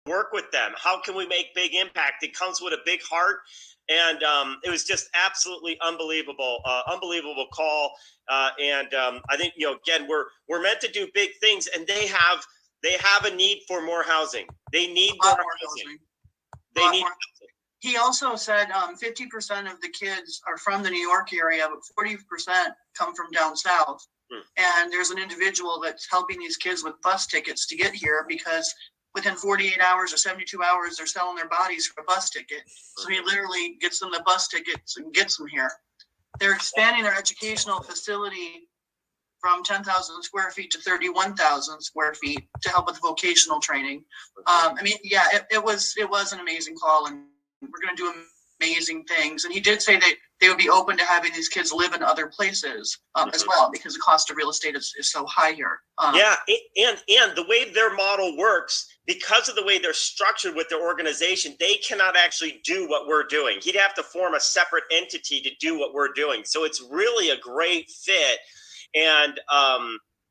work with them? How can we make big impact? It comes with a big heart. And it was just absolutely unbelievable call. I think, again, we're meant to do big things, and they have a need for more housing. They need more housing. They need. He also said 50% of the kids are from the New York area, but 40% come from down south. And there's an individual that's helping these kids with bus tickets to get here because within 48 hours or 72 hours, they're selling their bodies for a bus ticket. So he literally gets them the bus tickets and gets them here. They're expanding their educational facility from 10,000 square feet to 31,000 square feet to help with vocational training. It was an amazing call, and we're going to do amazing things. And he did say that they would be open to having these kids live in other places as well, because the cost of real estate is so high here. And the way their model works, because of the way they're structured with their organization, they cannot actually do what we're doing. He'd have to form a separate entity to do what we're doing. So it's really a great fit, and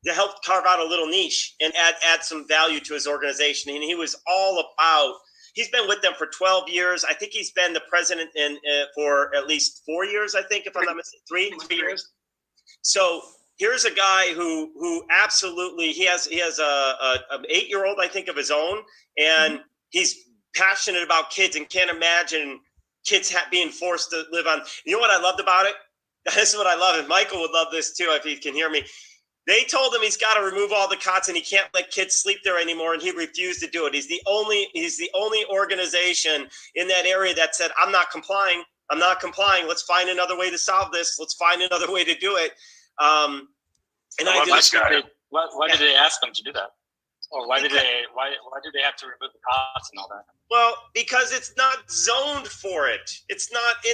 to help carve out a little niche and add some value to his organization. And he was all about. He's been with them for 12 years. I think he's been the president for at least 4 years, I think, if I'm not mistaken, 3 years. So here's a guy who absolutely, he has an 8-year-old, I think, of his own, and he's passionate about kids and can't imagine kids being forced to live on. You know what I loved about it? This is what I love, and Michael would love this too if he can hear me. They told him he's got to remove all the cots and he can't let kids sleep there anymore, and he refused to do it. He's the only organization in that area that said, I'm not complying. Let's find another way to solve this. Let's find another way to do it. Why did they ask them to do that? Or why did they have to remove the cots and all that? Well, because it's not zoned for it. It's not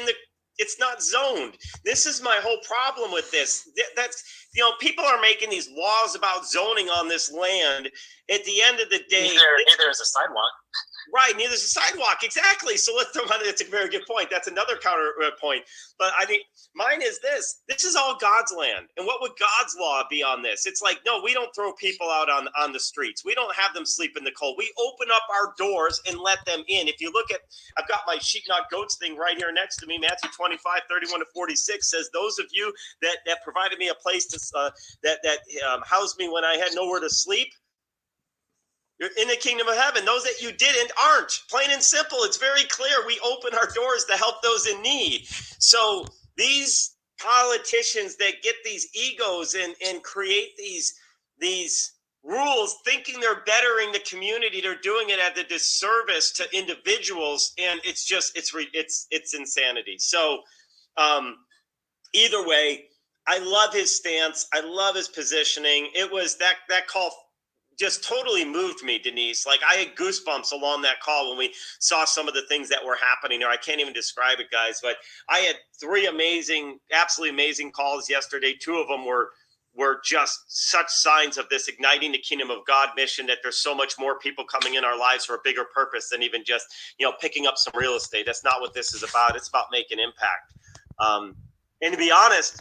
zoned. This is my whole problem with this. That's, people are making these laws about zoning on this land. At the end of the day, neither is a sidewalk. Right, neither is a sidewalk. Exactly. So that's a very good point. That's another counterpoint. But I think mine is this. This is all God's land. And what would God's law be on this? It's like, no, we don't throw people out on the streets. We don't have them sleep in the cold. We open up our doors and let them in. If you look at, I've got my sheepdog goats thing right here next to me. Matthew 25:31-46 says, those of you that provided me a place to that housed me when I had nowhere to sleep, you're in the kingdom of heaven. Those that you didn't aren't. Plain and simple. It's very clear. We open our doors to help those in need. So these politicians that get these egos and create these rules thinking they're bettering the community, they're doing it at the disservice to individuals. And it's just, it's insanity. So either way, I love his stance. I love his positioning. It was that call just totally moved me, Denise. Like, I had goosebumps along that call when we saw some of the things that were happening there. I can't even describe it, guys, but I had 3 absolutely amazing calls yesterday. 2 of them were just such signs of this igniting the kingdom of God mission, that there's so much more people coming in our lives for a bigger purpose than even just, picking up some real estate. That's not what this is about. It's about making impact. And to be honest,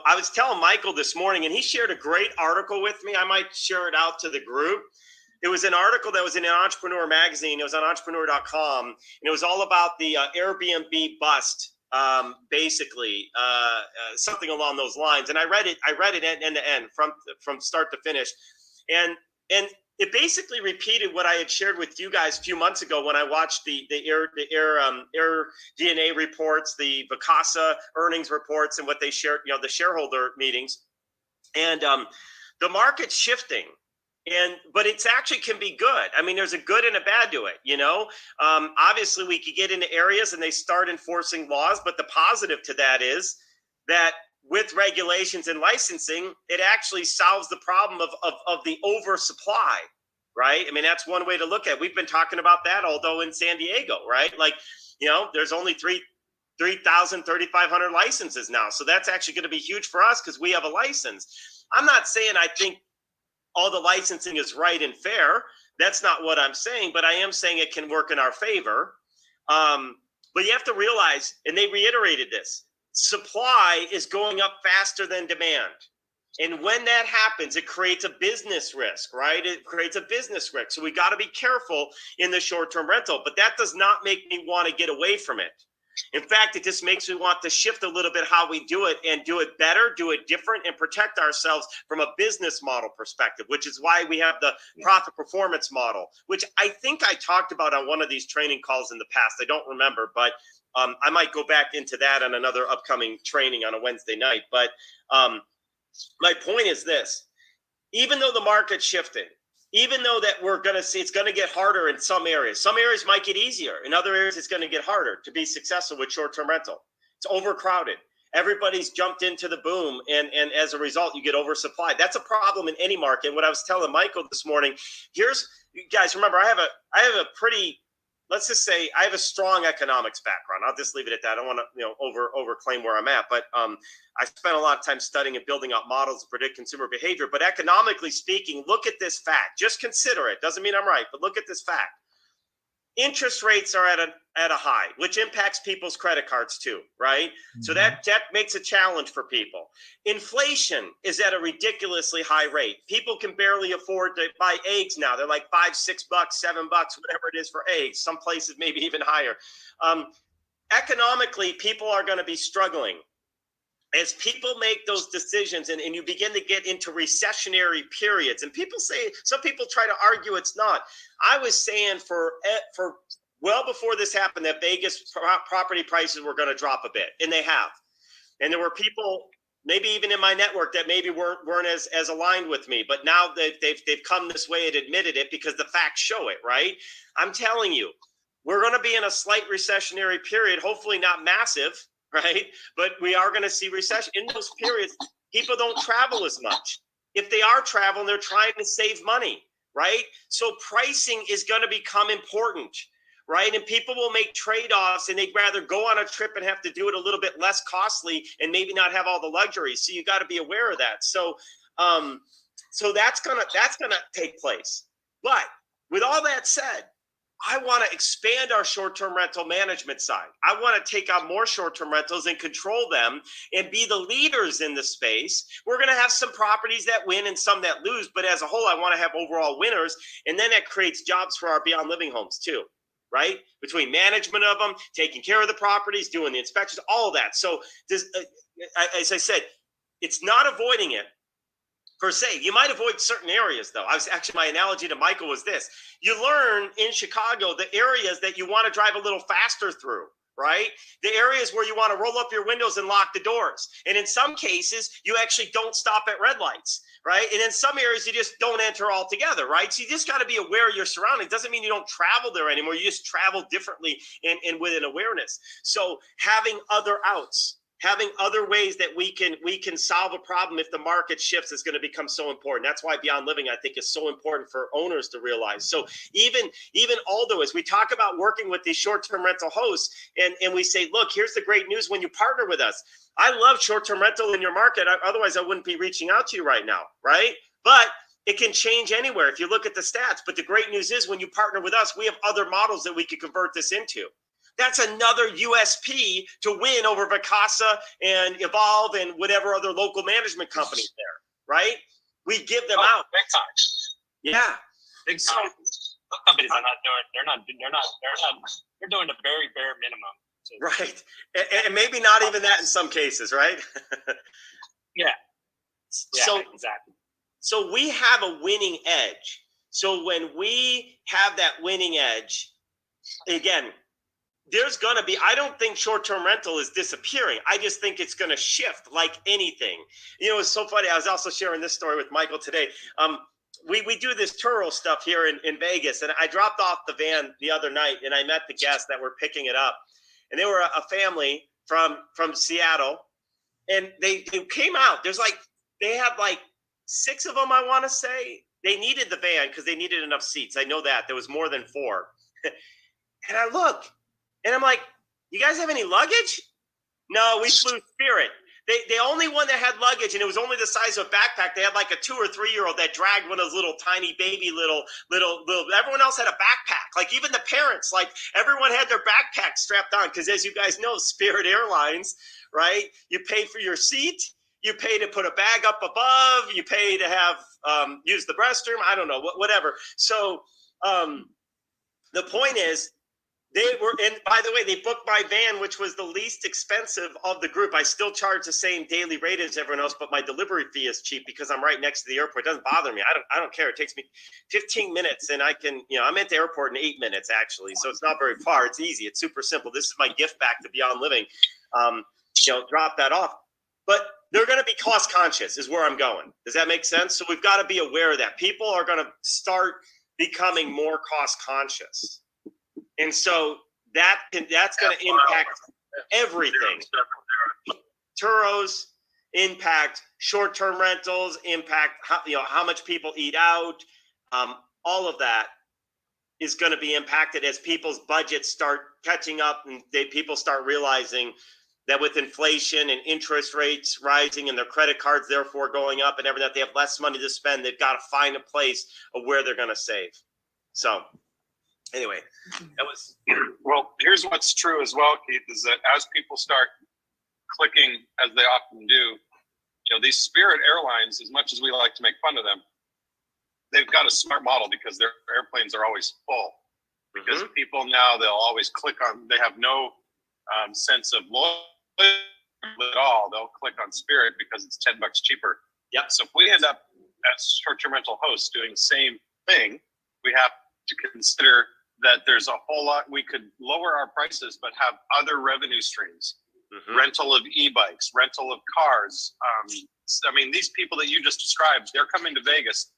I was telling Michael this morning, and he shared a great article with me. I might share it out to the group. It was an article that was in an Entrepreneur magazine. It was on entrepreneur.com, and it was all about the Airbnb bust, basically, something along those lines. And I read it end to end, from start to finish, and it basically repeated what I had shared with you guys a few months ago when I watched the Air DNA reports, the Vacant earnings reports, and what they shared, the shareholder meetings, and the market's shifting, but it's actually can be good. I mean, there's a good and a bad to it. Obviously we could get into areas and they start enforcing laws, but the positive to that is that with regulations and licensing, it actually solves the problem of the oversupply, right? I mean, that's one way to look at it. We've been talking about that, although in San Diego, right? Like, there's only 3,500 licenses now. So that's actually going to be huge for us because we have a license. I'm not saying I think all the licensing is right and fair. That's not what I'm saying, but I am saying it can work in our favor. But you have to realize, and they reiterated this, supply is going up faster than demand. And when that happens, it creates a business risk, right? It creates a business risk. So we got to be careful in the short-term rental, but that does not make me want to get away from it. In fact, it just makes me want to shift a little bit how we do it and do it better, do it different, and protect ourselves from a business model perspective, which is why we have the profit performance model, which I think I talked about on one of these training calls in the past. I don't remember, but I might go back into that on another upcoming training on a Wednesday night. But my point is this: even though the market's shifting, even though that we're going to see it's going to get harder in some areas might get easier. In other areas, it's going to get harder to be successful with short-term rental. It's overcrowded. Everybody's jumped into the boom, and as a result, you get oversupplied. That's a problem in any market. What I was telling Michael this morning, you guys remember, I have a pretty, let's just say I have a strong economics background. I'll just leave it at that. I don't want to, overclaim where I'm at, but I spent a lot of time studying and building out models to predict consumer behavior. But economically speaking, look at this fact. Just consider it. Doesn't mean I'm right, but look at this fact. Interest rates are at a high, which impacts people's credit cards too, right? Mm-hmm. So that makes a challenge for people. Inflation is at a ridiculously high rate. People can barely afford to buy eggs now. They're like $5, $6, $7, whatever it is for eggs. Some places maybe even higher. Economically, people are going to be struggling. As people make those decisions and you begin to get into recessionary periods, and some people try to argue it's not. I was saying for well before this happened that Vegas property prices were going to drop a bit, and they have. And there were people, maybe even in my network, that maybe weren't as aligned with me, but now they've come this way and admitted it because the facts show it, right? I'm telling you, we're going to be in a slight recessionary period, hopefully not massive, right? But we are going to see recession. In those periods, people don't travel as much. If they are traveling, they're trying to save money, right? So pricing is going to become important, right? And people will make trade-offs, and they'd rather go on a trip and have to do it a little bit less costly and maybe not have all the luxuries. So you got to be aware of that. So that's gonna take place. But with all that said, I want to expand our short-term rental management side. I want to take on more short-term rentals and control them and be the leaders in the space. We're going to have some properties that win and some that lose, but as a whole, I want to have overall winners. And then that creates jobs for our Beyond Living homes too, right? Between management of them, taking care of the properties, doing the inspections, all of that. So this, as I said, it's not avoiding it per se. You might avoid certain areas, though. My analogy to Michael was this. You learn in Chicago the areas that you want to drive a little faster through, right? The areas where you want to roll up your windows and lock the doors. And in some cases, you actually don't stop at red lights, right? And in some areas, you just don't enter altogether, right? So you just got to be aware of your surroundings. Doesn't mean you don't travel there anymore. You just travel differently and with an awareness. So having other outs, having other ways that we can solve a problem if the market shifts is going to become so important. That's why Beyond Living, I think, is so important for owners to realize. So even Aldo, as we talk about working with these short-term rental hosts, and we say, look, here's the great news when you partner with us. I love short-term rental in your market. Otherwise, I wouldn't be reaching out to you right now, right? But it can change anywhere if you look at the stats. But the great news is when you partner with us, we have other models that we could convert this into. That's another USP to win over Vacasa and Evolve and whatever other local management companies there, right? We give them out. Big time. Yeah. Big time. Those companies are they're doing the very bare minimum. Right. And maybe not even that in some cases, right? Yeah. So exactly. So we have a winning edge. So when we have that winning edge, again, there's going to be, I don't think short-term rental is disappearing. I just think it's going to shift like anything. You know, it's so funny. I was also sharing this story with Michael today. We do this Turo stuff here in Vegas, and I dropped off the van the other night, and I met the guests that were picking it up. And they were a family from Seattle, and they came out. They had like 6 of them, I want to say. They needed the van because they needed enough seats. I know that. There was more than 4. And I look. And I'm like, you guys have any luggage? No, we flew Spirit. The only one that had luggage, and it was only the size of a backpack. They had like a 2 or 3-year-old that dragged one of those little tiny baby little. Everyone else had a backpack. Like even the parents, like everyone had their backpack strapped on. Because as you guys know, Spirit Airlines, right? You pay for your seat, You pay to put a bag up above. You pay to have use the restroom. I don't know, whatever. So the point is, they were, and by the way, they booked my van, which was the least expensive of the group. I still charge the same daily rate as everyone else, but my delivery fee is cheap because I'm right next to the airport. It doesn't bother me. I don't care. It takes me 15 minutes and I can, I'm at the airport in 8 minutes actually. So it's not very far. It's easy. It's super simple. This is my gift back to Beyond Living. Drop that off. But they're going to be cost conscious is where I'm going. Does that make sense? So we've got to be aware of that. People are going to start becoming more cost conscious. And so that's going to impact everything. Turos impact short-term rentals, impact how much people eat out. All of that is going to be impacted as people's budgets start catching up and people start realizing that with inflation and interest rates rising and their credit cards therefore going up and everything, that they have less money to spend. They've got to find a place of where they're going to save. So anyway, that was. Well, here's what's true as well, Keith, is that as people start clicking, as they often do, these Spirit Airlines, as much as we like to make fun of them, they've got a smart model because their airplanes are always full. Because people now, they'll always click on, they have no sense of loyalty at all. They'll click on Spirit because it's $10 cheaper. Yep. So if we end up as short-term rental hosts doing the same thing, we have to consider that there's a whole lot. We could lower our prices, but have other revenue streams. Rental of e-bikes, rental of cars. These people that you just described, they're coming to Vegas.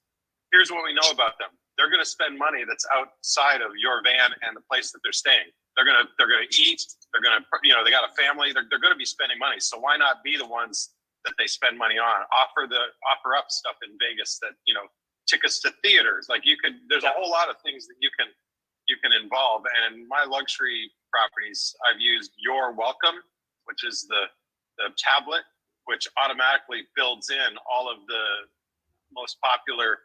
Here's what we know about them. They're going to spend money that's outside of your van and the place that they're staying. They're going to eat. They're going to, they got a family. They're going to be spending money. So why not be the ones that they spend money on? Offer up stuff in Vegas that, tickets to theaters. Like there's a whole lot of things that you can involve. And my luxury properties, I've used Your Welcome, which is the tablet, which automatically builds in all of the most popular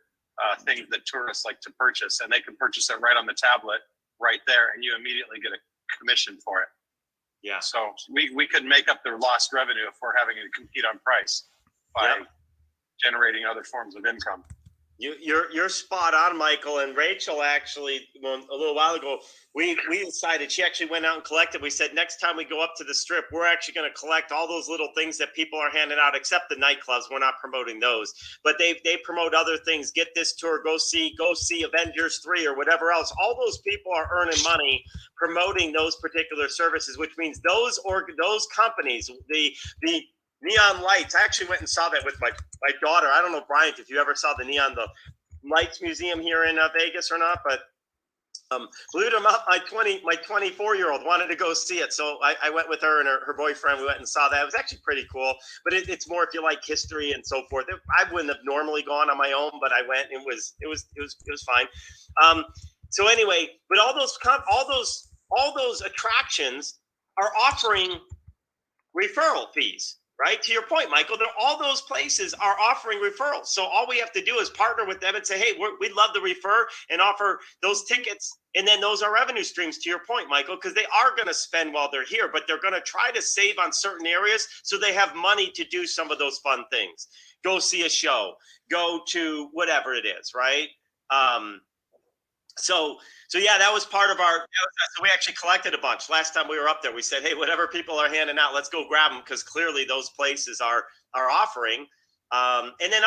things that tourists like to purchase, and they can purchase it right on the tablet right there, and you immediately get a commission for it. Yeah. So we could make up their lost revenue if we're having to compete on price by generating other forms of income. You're spot on, Michael. And Rachel actually, a little while ago, we decided, she actually went out and collected. We said next time we go up to the Strip, we're actually going to collect all those little things that people are handing out, except the nightclubs. We're not promoting those, but they promote other things. Get this tour, go see Avengers 3 or whatever else. All those people are earning money promoting those particular services, which means those companies, the neon lights. I actually went and saw that with my daughter. I don't know, Bryant, if you ever saw the lights museum here in Vegas or not, but believe it or not, my 24-year-old wanted to go see it. So I went with her and her boyfriend. We went and saw that. It was actually pretty cool, but it's more if you like history and so forth. I wouldn't have normally gone on my own, but I went. It was fine. So anyway, but all those attractions are offering referral fees. Right? To your point, Michael, all those places are offering referrals. So all we have to do is partner with them and say, hey, we'd love to refer and offer those tickets. And then those are revenue streams, to your point, Michael, because they are going to spend while they're here, but they're going to try to save on certain areas so they have money to do some of those fun things. Go see a show, go to whatever it is, right? So yeah, that was part of so we actually collected a bunch. Last time we were up there, we said, hey, whatever people are handing out, let's go grab them, because clearly those places are offering. And then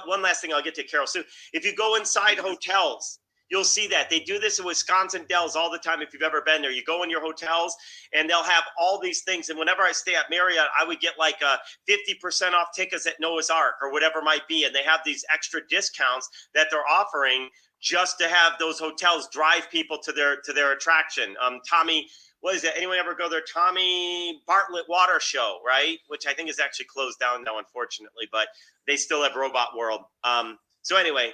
one last thing I'll get to, Carol. So if you go inside hotels, you'll see that they do this in Wisconsin Dells all the time. If you've ever been there, you go in your hotels and they'll have all these things. And whenever I stay at Marriott, I would get like 50% off tickets at Noah's Ark or whatever it might be. And they have these extra discounts that they're offering just to have those hotels drive people to their attraction. Tommy, what is it? Anyone ever go there? Tommy Bartlett Water Show, right? Which I think is actually closed down now, unfortunately, but they still have Robot World. So anyway,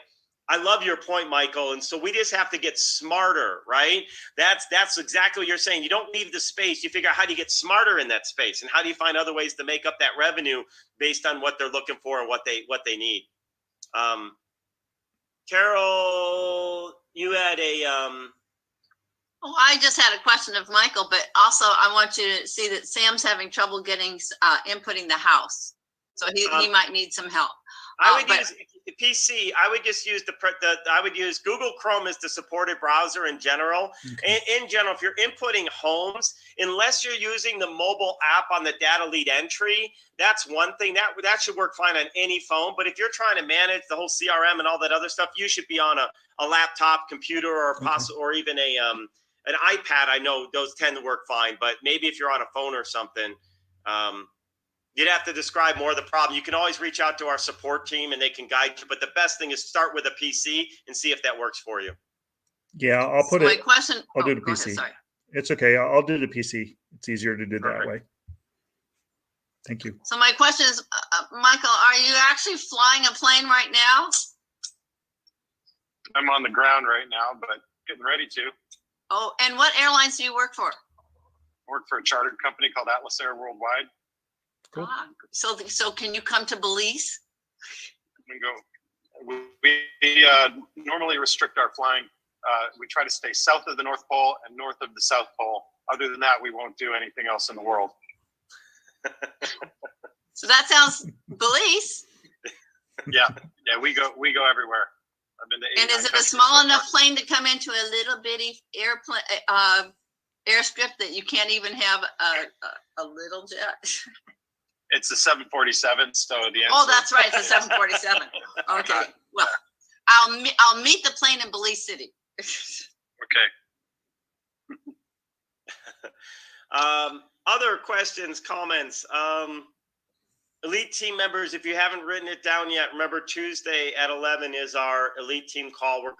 I love your point, Michael. And so we just have to get smarter, right? That's exactly what you're saying. You don't leave the space. You figure out how do you get smarter in that space, and how do you find other ways to make up that revenue based on what they're looking for and what they need. Carol, you had a Well, I just had a question of Michael, but also I want you to see that Sam's having trouble getting inputting the house. So he might need some help. I would use the PC. I would just use I would use Google Chrome as the supported browser in general. Okay. In general, if you're inputting homes, unless you're using the mobile app on the data lead entry, that's one thing that should work fine on any phone. But if you're trying to manage the whole CRM and all that other stuff, you should be on a laptop, computer, or or even an iPad. I know those tend to work fine, but maybe if you're on a phone or something, you'd have to describe more of the problem. You can always reach out to our support team and they can guide you. But the best thing is start with a PC and see if that works for you. Yeah, I'll put so it. my question. I'll do the go PC. ahead, sorry. It's okay. I'll do the PC. It's easier to do that Perfect. way. Thank you. So my question is, Michael, are you actually flying a plane right now? I'm on the ground right now, but getting ready to. Oh, and what airlines do you work for? Work for a chartered company called Atlas Air Worldwide. Cool. So can you come to Belize? We go. We normally restrict our flying. We try to stay south of the North Pole and north of the South Pole. Other than that, we won't do anything else in the world. So that sounds Belize. Yeah, we go everywhere. I've been to And is 89 it a countries small so enough far. plane to come into a little bitty airplane airstrip that you can't even have a little jet? It's a 747, so the answer. Oh, that's right. It's a 747. Okay. Well, I'll meet the plane in Belize City. Okay. Other questions, comments? Elite team members, if you haven't written it down yet, remember Tuesday at 11 is our elite team call. We're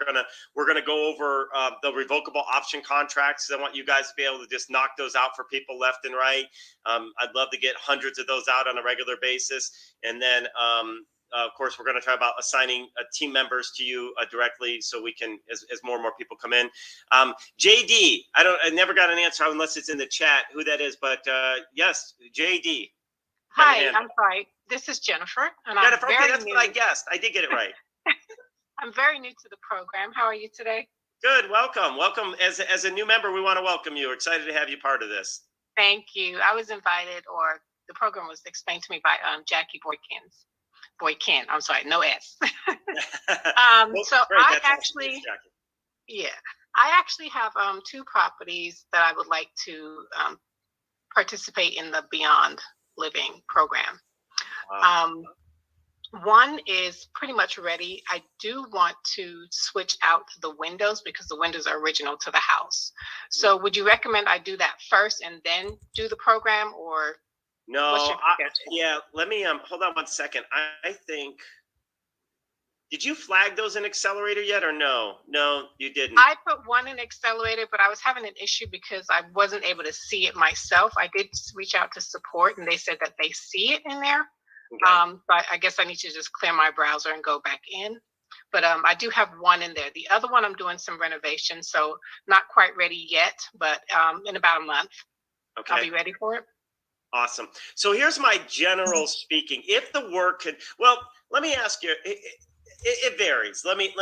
gonna go over the revocable option contracts. I want you guys to be able to just knock those out for people left and right. I'd love to get hundreds of those out on a regular basis. And then, of course, we're going to talk about assigning team members to you directly, so we can, as more and more people come in. JD, I never got an answer unless it's in the chat who that is, but yes, JD. Hi, I'm sorry. This is Jennifer, and Jennifer, I'm okay, very that's new. what I guessed. I did get it right. I'm very new to the program. How are you today? Good, welcome. As a new member, we want to welcome you. We're excited to have you part of this. Thank you. I was invited, or the program was explained to me by Jackie Boykin. I'm sorry, no S. Well, so great, I that's actually, awesome. Jackie. yeah, I actually have 2 properties that I would like to participate in the Beyond Living program. Wow. One is pretty much ready. I do want to switch out the windows because the windows are original to the house. So would you recommend I do that first and then do the program, or No, what's your suggestion? yeah, let me hold on one second. I think, did you flag those in Accelerator yet or no? No, you didn't. I put one in Accelerator, but I was having an issue because I wasn't able to see it myself. I did reach out to support and they said that they see it in there. Okay. But I guess I need to just clear my browser and go back in. But I do have one in there. The other one, I'm doing some renovations, so not quite ready yet, but in about a month, Okay. I'll be ready for it. Awesome. So here's my general speaking. If the work could, well, let me ask you, it varies. Let me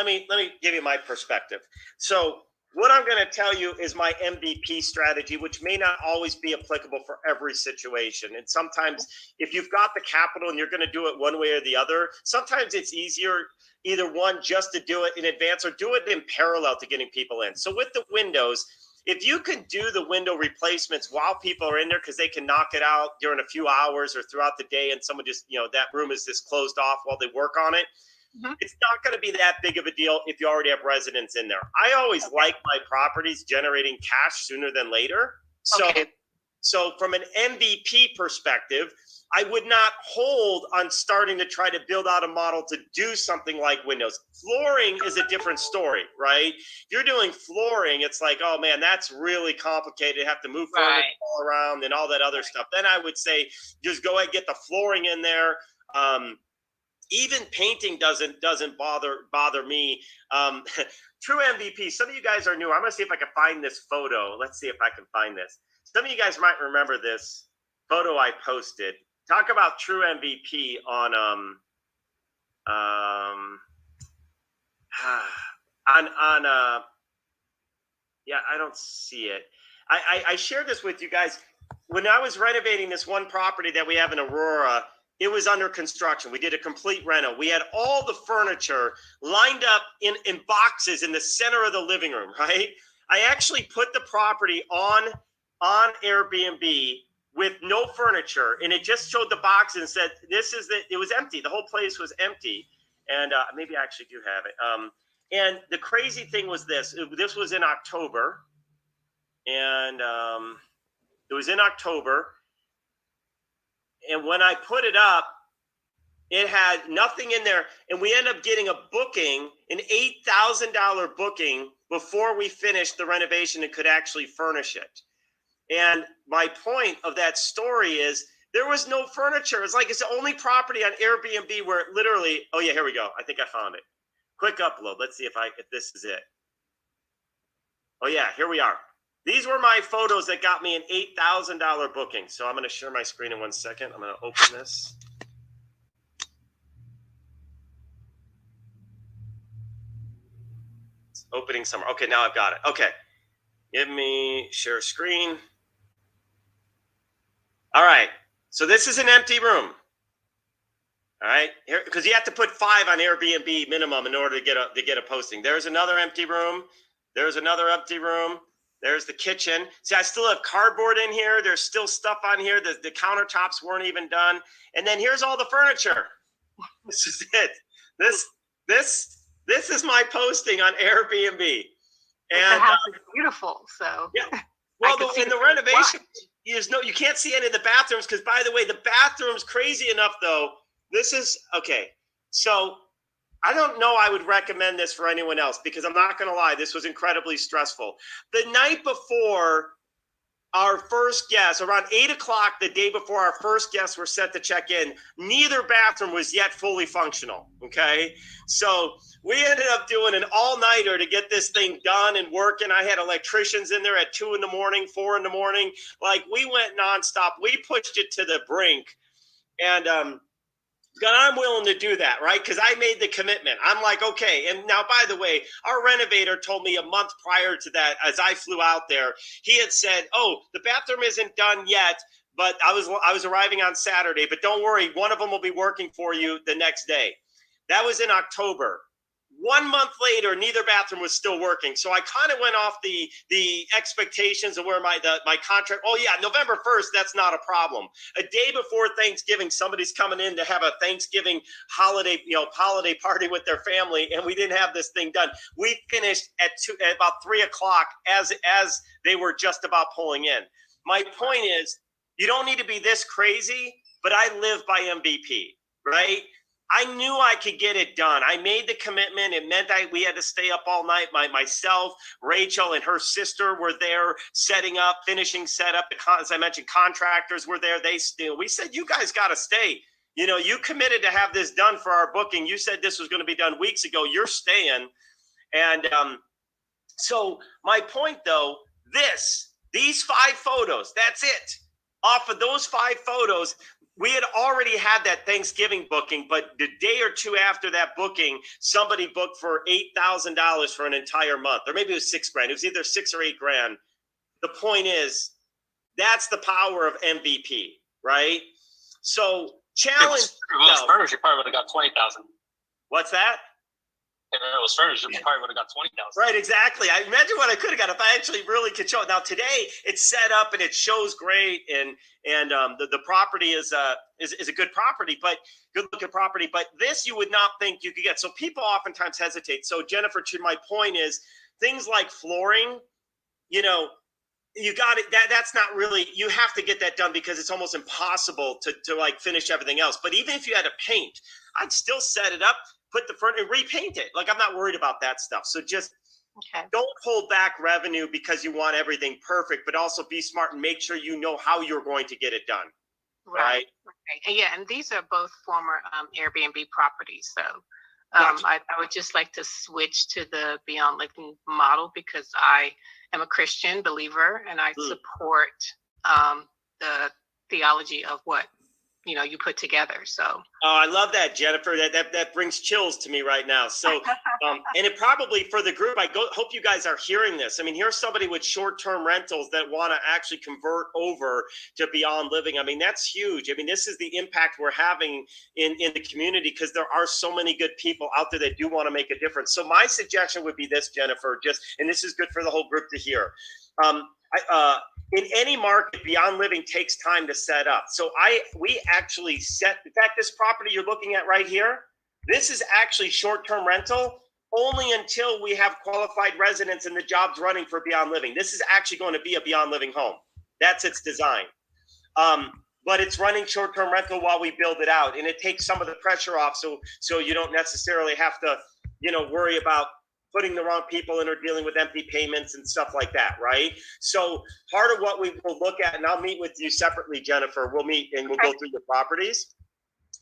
give you my perspective. So what I'm going to tell you is my MVP strategy, which may not always be applicable for every situation. And sometimes if you've got the capital and you're going to do it one way or the other, sometimes it's easier, either one, just to do it in advance or do it in parallel to getting people in. So with the windows, if you can do the window replacements while people are in there, because they can knock it out during a few hours or throughout the day, and someone just, that room is just closed off while they work on it, it's not going to be that big of a deal if you already have residents in there. I always like my properties generating cash sooner than later. So from an MVP perspective, I would not hold on starting to try to build out a model to do something like windows. Flooring is a different story, right? If you're doing flooring, it's like, oh man, that's really complicated. You have to move furniture all around and all that other stuff. Then I would say just go ahead and get the flooring in there. Even painting doesn't bother me. True MVP. Some of you guys are new. I'm gonna see if I can find this photo. Let's see if I can find this. Some of you guys might remember this photo I posted. Talk about true MVP on yeah, I don't see it. I shared this with you guys when I was renovating this one property that we have in Aurora. it was under construction. We did a complete reno. We had all the furniture lined up in boxes in the center of the living room, right? I actually put the property on Airbnb with no furniture, and it just showed the box and said, it was empty. The whole place was empty. And maybe I actually do have it. And the crazy thing was this was in October. And it was in October. And when I put it up, it had nothing in there. And we ended up getting a booking, an $8,000 booking before we finished the renovation and could actually furnish it. And my point of that story is there was no furniture. It's like it's the only property on Airbnb where it literally, oh yeah, here we go. I think I found it. Quick upload. Let's see if this is it. Oh yeah, here we are. These were my photos that got me an $8,000 booking. So I'm going to share my screen in 1 second. I'm going to open this. It's opening somewhere. Okay, now I've got it. Okay. Give me share screen. All right. So this is an empty room. All right. Here, because you have to put 5 on Airbnb minimum in order to get a posting. There's another empty room. There's another empty room. There's the kitchen. See, I still have cardboard in here. There's still stuff on here. The countertops weren't even done. And then here's all the furniture. This is it. This is my posting on Airbnb. And the house is beautiful. So yeah. Well, in the renovation, you can't see any of the bathrooms because, by the way, the bathroom's crazy enough though. This is okay. So I don't know I would recommend this for anyone else because I'm not going to lie, this was incredibly stressful. The night before our first guest, around 8 o'clock, the day before our first guests were set to check in, neither bathroom was yet fully functional. Okay. So we ended up doing an all-nighter to get this thing done and working. I had electricians in there at 2 in the morning, 4 in the morning. Like we went nonstop. We pushed it to the brink. And, God, I'm willing to do that, right? Because I made the commitment. I'm like, okay. And now, by the way, our renovator told me a month prior to that, as I flew out there, he had said, oh, the bathroom isn't done yet, but I was arriving on Saturday. But don't worry, one of them will be working for you the next day. That was in October. 1 month later, neither bathroom was still working. So I kind of went off the expectations of where my contract. Oh yeah, November 1st, that's not a problem. A day before Thanksgiving, somebody's coming in to have a Thanksgiving holiday party with their family, and we didn't have this thing done. We finished at about 3 o'clock as they were just about pulling in. My point is, you don't need to be this crazy, but I live by MVP, right? I knew I could get it done. I made the commitment. It meant we had to stay up all night. Myself, Rachel, and her sister were there setting up, finishing setup. As I mentioned, contractors were there. We said, you guys got to stay. You know, you committed to have this done for our booking. You said this was going to be done weeks ago. You're staying. And so my point, though, these 5 photos, that's it. Off of those 5 photos, we had already had that Thanksgiving booking, but the day or two after that booking, somebody booked for $8,000 for an entire month, or maybe it was $6,000. It was either $6,000 or $8,000. The point is, that's the power of MVP, right? So challenge. If it was furnished, you probably would have got 20,000. What's that? If it was furnished, you probably would have got 20,000. Right, exactly. I imagine what I could have got if I actually really could show it. Now today it's set up and it shows great, and the property is a good property, but good looking property. But this you would not think you could get. So people oftentimes hesitate. So Jennifer, to my point is things like flooring. You know, you got it. That's not really. You have to get that done because it's almost impossible to like finish everything else. But even if you had to paint, I'd still set it up, put the front and repaint it. Like I'm not worried about that stuff. So just don't hold back revenue because you want everything perfect, but also be smart and make sure you know how you're going to get it done. Right. And yeah, and these are both former Airbnb properties. So Gotcha. I would just like to switch to the Beyond Living model because I am a Christian believer and I support the theology of what you put together. So. Oh, I love that, Jennifer. That brings chills to me right now. So, and it probably for the group, hope you guys are hearing this. I mean, here's somebody with short-term rentals that want to actually convert over to Beyond Living. I mean, that's huge. I mean, this is the impact we're having in the community because there are so many good people out there that do want to make a difference. So my suggestion would be this, Jennifer, and this is good for the whole group to hear. In any market, Beyond Living takes time to set up. So we actually in fact, this property you're looking at right here, this is actually short-term rental only until we have qualified residents and the jobs running for Beyond Living. This is actually going to be a Beyond Living home. That's its design. But it's running short-term rental while we build it out. And it takes some of the pressure off so you don't necessarily have to, worry about putting the wrong people in or dealing with empty payments and stuff like that, right? So part of what we will look at, and I'll meet with you separately, Jennifer, we'll meet and we'll go through the properties.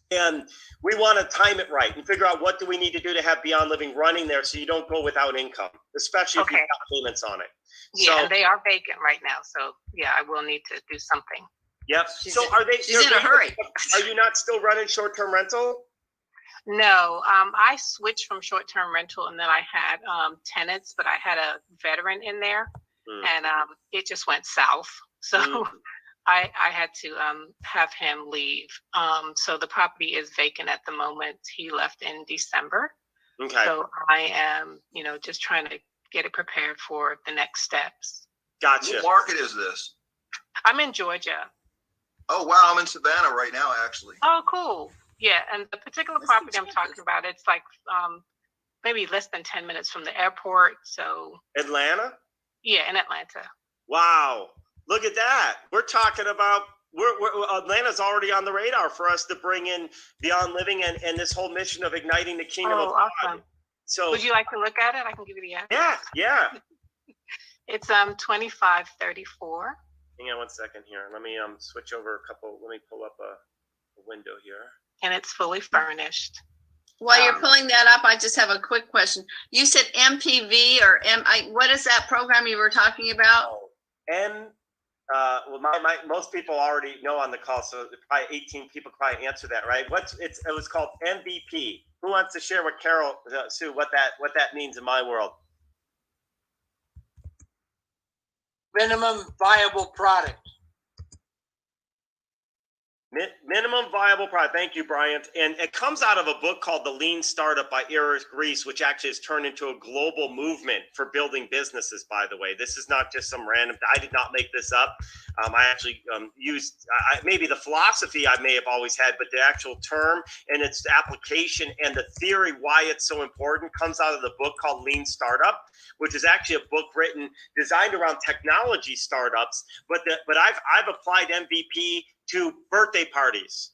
And we want to time it right and figure out what do we need to do to have Beyond Living running there so you don't go without income, especially if you've got payments on it. Yeah, they are vacant right now. So yeah, I will need to do something. Yep. She's She's in a hurry. Are you not still running short-term rental? No, I switched from short-term rental and then I had tenants, but I had a veteran in there and it just went south. So I had to have him leave. So the property is vacant at the moment. He left in December. Okay. So I am, just trying to get it prepared for the next steps. Gotcha. What market is this? I'm in Georgia. Oh, wow. I'm in Savannah right now, actually. Oh, cool. Yeah, and the particular property I'm talking about, it's like maybe less than 10 minutes from the airport. So Atlanta? Yeah, in Atlanta. Wow. Look at that. We're talking about Atlanta's already on the radar for us to bring in Beyond Living and this whole mission of igniting the kingdom of God. Awesome. So would you like to look at it? I can give you the address. Yeah. It's 2534. Hang on one second here. Let me switch over a couple. Let me pull up a window here. And it's fully furnished. While you're pulling that up, I just have a quick question. You said MPV or what is that program you were talking about? Well, most people already know on the call, so probably 18 people probably answer that, right? It was called MVP. Who wants to share with Carol, Sue, what that means in my world? Minimum viable product. Minimum viable product. Thank you, Bryant. And it comes out of a book called The Lean Startup by Eric Ries, which actually has turned into a global movement for building businesses, by the way. This is not just some random, I did not make this up. I actually used, maybe the philosophy I may have always had, but the actual term and its application and the theory why it's so important comes out of the book called Lean Startup, which is actually a book designed around technology startups. But I've applied MVP to birthday parties.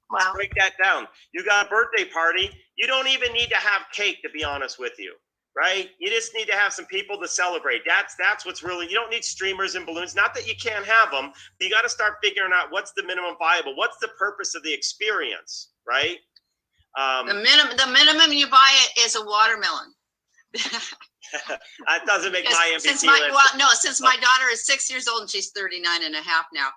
Wow. Let's break that down. You got a birthday party. You don't even need to have cake, to be honest with you, right? You just need to have some people to celebrate. That's what's really, you don't need streamers and balloons. Not that you can't have them, but you got to start figuring out what's the minimum viable. What's the purpose of the experience, right? The minimum you buy it is a watermelon. That doesn't make my MVP since list. My daughter is 6 years old and she's 39 and a half now.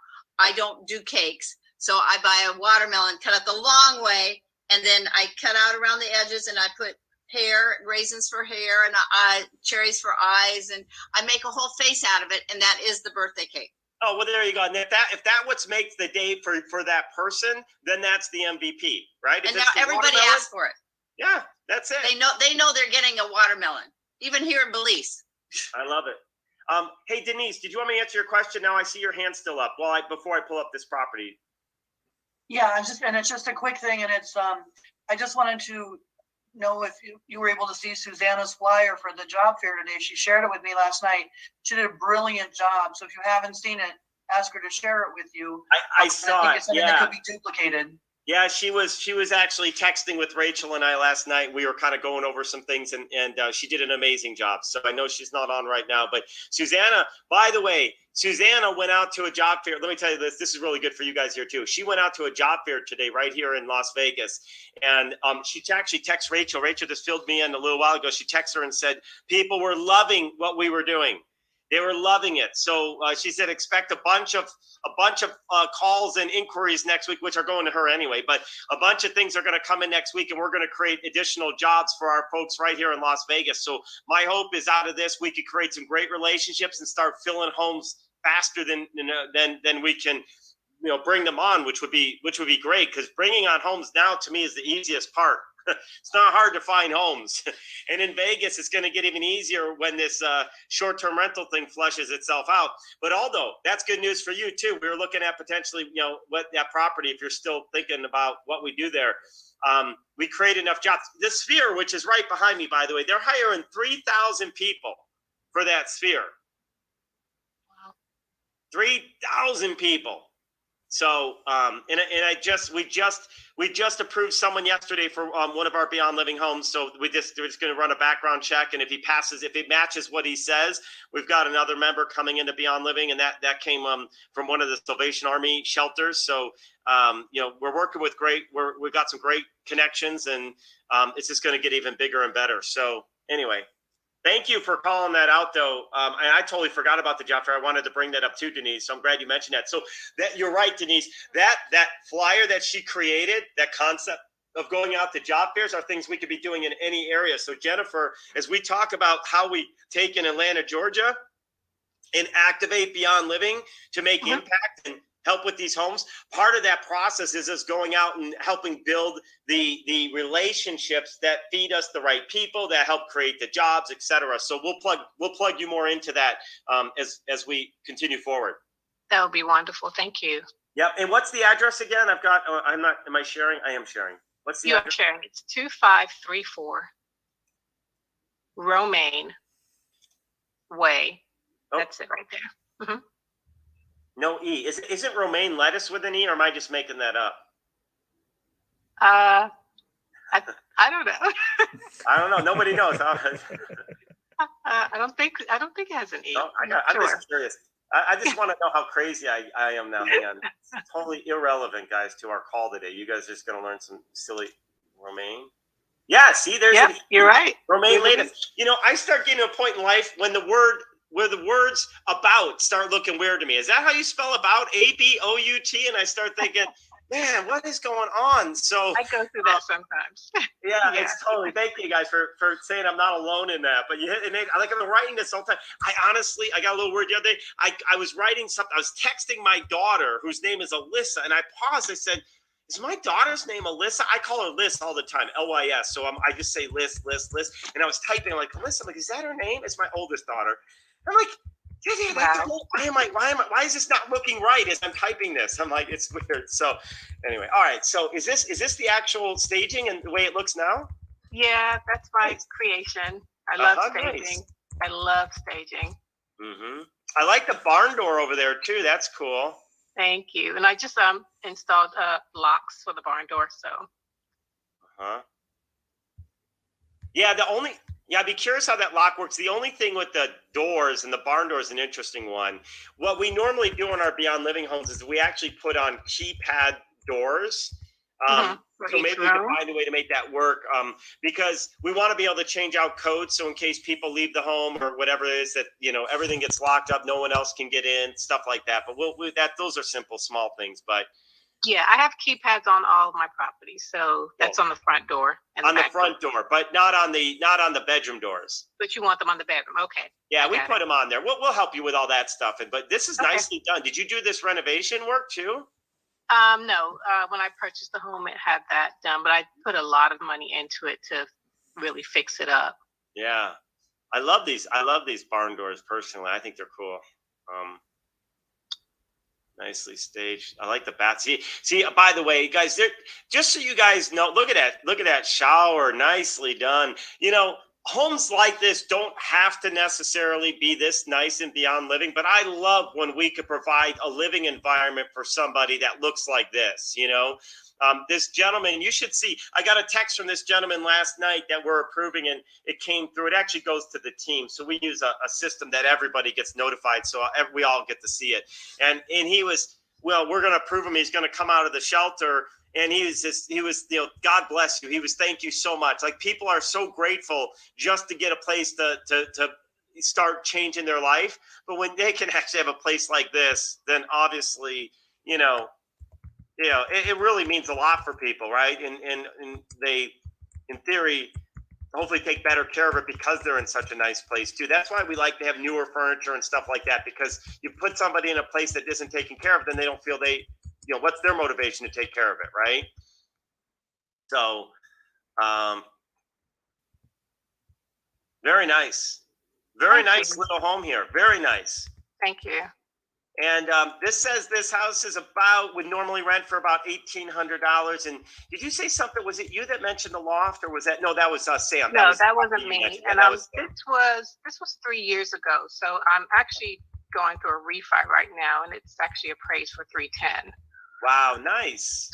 I don't do cakes. So I buy a watermelon, cut it the long way, and then I cut out around the edges and I put raisins for hair and cherries for eyes, and I make a whole face out of it, and that is the birthday cake. Oh, well, there you go. And if that what makes the day for that person, then that's the MVP, right? And now everybody asks for it. Yeah, that's it. They know they're getting a watermelon, even here in Belize. I love it. Hey, Denise, did you want me to answer your question? Now I see your hand still up. Well, before I pull up this property. Yeah, it's just a quick thing, and it's I just wanted to know if you were able to see Susanna's flyer for the job fair today. She shared it with me last night. She did a brilliant job. So if you haven't seen it, ask her to share it with you. I saw it. It's something that could be duplicated. Yeah, she was actually texting with Rachel and I last night. We were kind of going over some things, and she did an amazing job. So I know she's not on right now, but Susanna, by the way, Susanna went out to a job fair. Let me tell you this. This is really good for you guys here too. She went out to a job fair today right here in Las Vegas. And she actually texted Rachel. Rachel just filled me in a little while ago. She texted her and said, people were loving what we were doing. They were loving it. So she said, expect a bunch of calls and inquiries next week, which are going to her anyway. But a bunch of things are going to come in next week, and we're going to create additional jobs for our folks right here in Las Vegas. So my hope is out of this, we could create some great relationships and start filling homes faster than we can, bring them on, which would be great, because bringing on homes now to me is the easiest part. It's not hard to find homes. And in Vegas, it's going to get even easier when this short-term rental thing flushes itself out. But although that's good news for you too, we were looking at potentially, what that property, if you're still thinking about what we do there, we create enough jobs. The Sphere, which is right behind me, by the way, they're hiring 3,000 people for that Sphere. Wow. 3,000 people. So, we just approved someone yesterday for one of our Beyond Living homes. So we're just going to run a background check, and if it matches what he says, we've got another member coming into Beyond Living, and that came from one of the Salvation Army shelters. So, we're working with we've got some great connections, and it's just going to get even bigger and better. So anyway. Thank you for calling that out, though. And I totally forgot about the job fair. I wanted to bring that up too, Denise. So I'm glad you mentioned that. So that you're right, Denise. That flyer that she created, that concept of going out to job fairs, are things we could be doing in any area. So Jennifer, as we talk about how we take in Atlanta, Georgia, and activate Beyond Living to make impact and help with these homes, part of that process is us going out and helping build the relationships that feed us the right people, that help create the jobs, etc. So we'll plug you more into that as we continue forward. That would be wonderful. Thank you. Yep. And what's the address again? Am I sharing? I am sharing. What's the address? You're sharing. It's 2534 Romaine Way. Oh. That's it right there. Mm-hmm. No E. Isn't romaine lettuce with an E, or am I just making that up? I don't know. I don't know. Nobody knows. I don't think it has an E. No, I'm just curious. I just want to know how crazy I am now. Hang on. It's totally irrelevant, guys, to our call today. You guys are just going to learn some silly romaine. Yeah, see, there's you're right. Romaine lettuce. I start getting to a point in life when the words about start looking weird to me. Is that how you spell about? A-B-O-U-T? And I start thinking, man, what is going on? So I go through that sometimes. Yeah, it's totally. Thank you guys for saying I'm not alone in that. But I've been writing this all the time. I got a little word the other day. I was writing something. I was texting my daughter, whose name is Alyssa, and I paused. I said, is my daughter's name Alyssa? I call her Liz all the time, L-Y-S. So I just say Liz. And I was typing like, Alyssa, I'm like, is that her name? It's my oldest daughter. I'm like, wow. Why is this not looking right as I'm typing this? I'm like, it's weird. So anyway, all right. So is this the actual staging and the way it looks now? Yeah, that's my creation. I love staging. Nice. I love staging. Mm-hmm. I like the barn door over there too. That's cool. Thank you. And I just installed locks for the barn door. So. Yeah, I'd be curious how that lock works. The only thing with the doors, and the barn door is an interesting one. What we normally do in our Beyond Living homes is we actually put on keypad doors. So maybe we can find a way to make that work, because we want to be able to change out codes. So in case people leave the home or whatever it is that, everything gets locked up, no one else can get in, stuff like that. But those are simple, small things. But yeah, I have keypads on all of my properties, so that's on the front door. And on the front door, but not on the bedroom doors. But you want them on the bedroom, okay? Yeah, we put them on there. We'll help you with all that stuff. But this is nicely done. Did you do this renovation work too? No. When I purchased the home, it had that done, but I put a lot of money into it to really fix it up. Yeah, I love these barn doors personally. I think they're cool. Nicely staged. I like the bath. See. By the way, guys, just so you guys know, look at that shower. Nicely done. Homes like this don't have to necessarily be this nice and Beyond Living, but I love when we could provide a living environment for somebody that looks like this. This gentleman, you should see. I got a text from this gentleman last night that we're approving, and it came through. It actually goes to the team, so we use a system that everybody gets notified, so we all get to see it. And he was, well, we're going to approve him. He's going to come out of the shelter, and he was, God bless you. He was, thank you so much. Like, people are so grateful just to get a place to start changing their life. But when they can actually have a place like this, then obviously, it really means a lot for people, right? And they, in theory, hopefully take better care of it because they're in such a nice place too. That's why we like to have newer furniture and stuff like that, because you put somebody in a place that isn't taken care of, then they don't feel what's their motivation to take care of it, right? So, very nice. Very Thank nice you. little home here. Very nice. Thank you. And this says this house is would normally rent for about $1,800. And did you say something? Was it you that mentioned the loft, or was that? No, that was Sam. No, was that wasn't you me. mentioned. And That was Sam. this was 3 years ago. So I'm actually going through a refi right now, and it's actually appraised for $310. Wow, nice.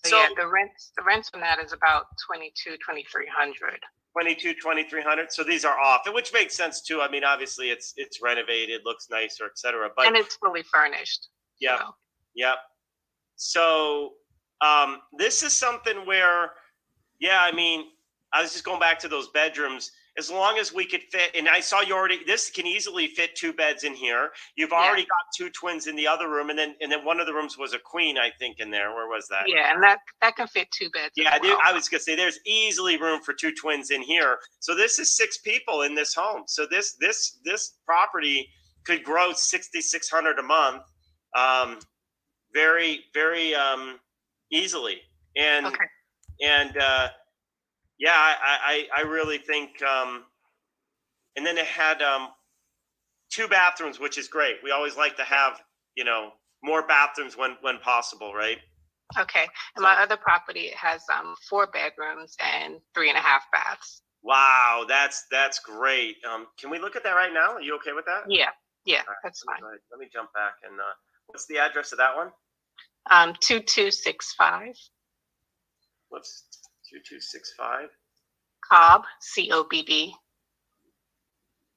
So yeah, the rents on that is about $2,200-$2,300. 2,300. So these are off, which makes sense too. I mean, obviously it's renovated, looks nicer, etc. But and it's fully furnished. Yeah, So. yep. So this is something where, I mean, I was just going back to those bedrooms. As long as we could fit, and I saw this can easily fit 2 beds in here. You've already got 2 twins in the other room, and then one of the rooms was a queen, I think, in there. Where was that? Yeah, and that can fit 2 beds. Yeah, as well. I was gonna say there's easily room for 2 twins in here. So this is 6 people in this home. So this property could grow $6,600 a month, very very easily. And okay. And I really think. And then it had 2 bathrooms, which is great. We always like to have more bathrooms when possible, right? Okay. And my other property has 4 bedrooms and 3.5 baths. Wow, that's great. Can we look at that right now? Are you okay with that? Yeah, Right, that's fine. Let me jump back and what's the address of that one? 2265 What's 2265? Cobb, COBB,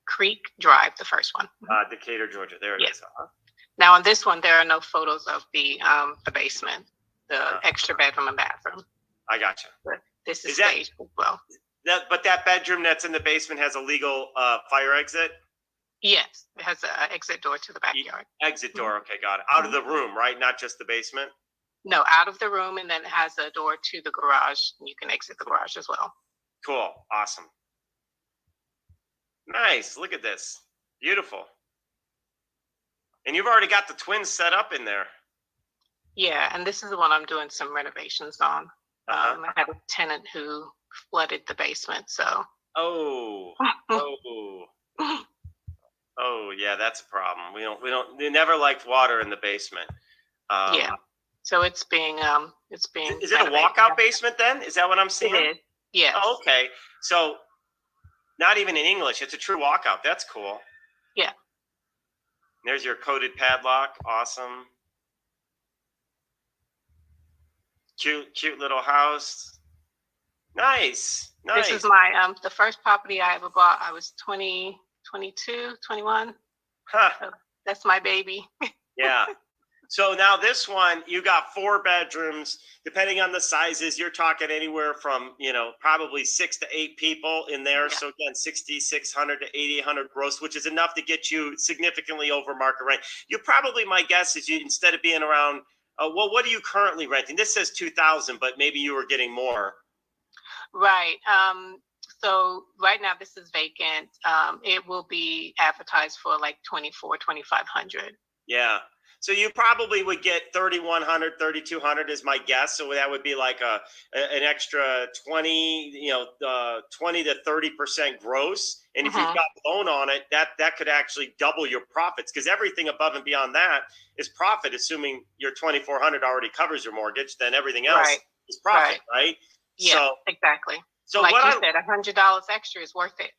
Creek Drive, the first one. Decatur, Georgia. There it is. Now on this one, there are no photos of the basement, the extra bedroom and bathroom. I gotcha. But this is that- staged as well. But that bedroom that's in the basement has a legal fire exit? Yes, it has an exit door to the backyard. Exit door. Okay, got it. Out of the room, right? Not just the basement? No, out of the room, and then it has a door to the garage. You can exit the garage as well. Cool. Awesome. Nice. Look at this. Beautiful. And you've already got the twins set up in there. Yeah, and this is the one I'm doing some renovations on. I had a tenant who flooded the basement, so. Oh, yeah, that's a problem. They never liked water in the basement. Yeah. So it's being. Is it a walkout basement then? Is that what I'm seeing? It is. Yeah. Oh, okay. So not even in English. It's a true walkout. That's cool. Yeah. There's your coded padlock. Awesome. Cute little house. Nice. This is my the first property I ever bought. I was 20, 22, 21. Huh. So that's my baby. Yeah. So now this one, you got 4 bedrooms. Depending on the sizes, you're talking anywhere from probably 6 to 8 people in there. Yeah. So again, 6,600 to 8,800 gross, which is enough to get you significantly over market rent. You probably, my guess is, instead of being around, what are you currently renting? This says 2,000, but maybe you were getting more. Right. So right now this is vacant. It will be advertised for like 2,500. Yeah. So you probably would get 3,100, 3,200 is my guess. So that would be like an extra 20 to 30% gross. And if you've got loan on it, that could actually double your profits, because everything above and beyond that is profit. Assuming your 2,400 already covers your mortgage, then everything else is profit, right? Yeah, so, exactly. So like what you said, $100 extra is worth it.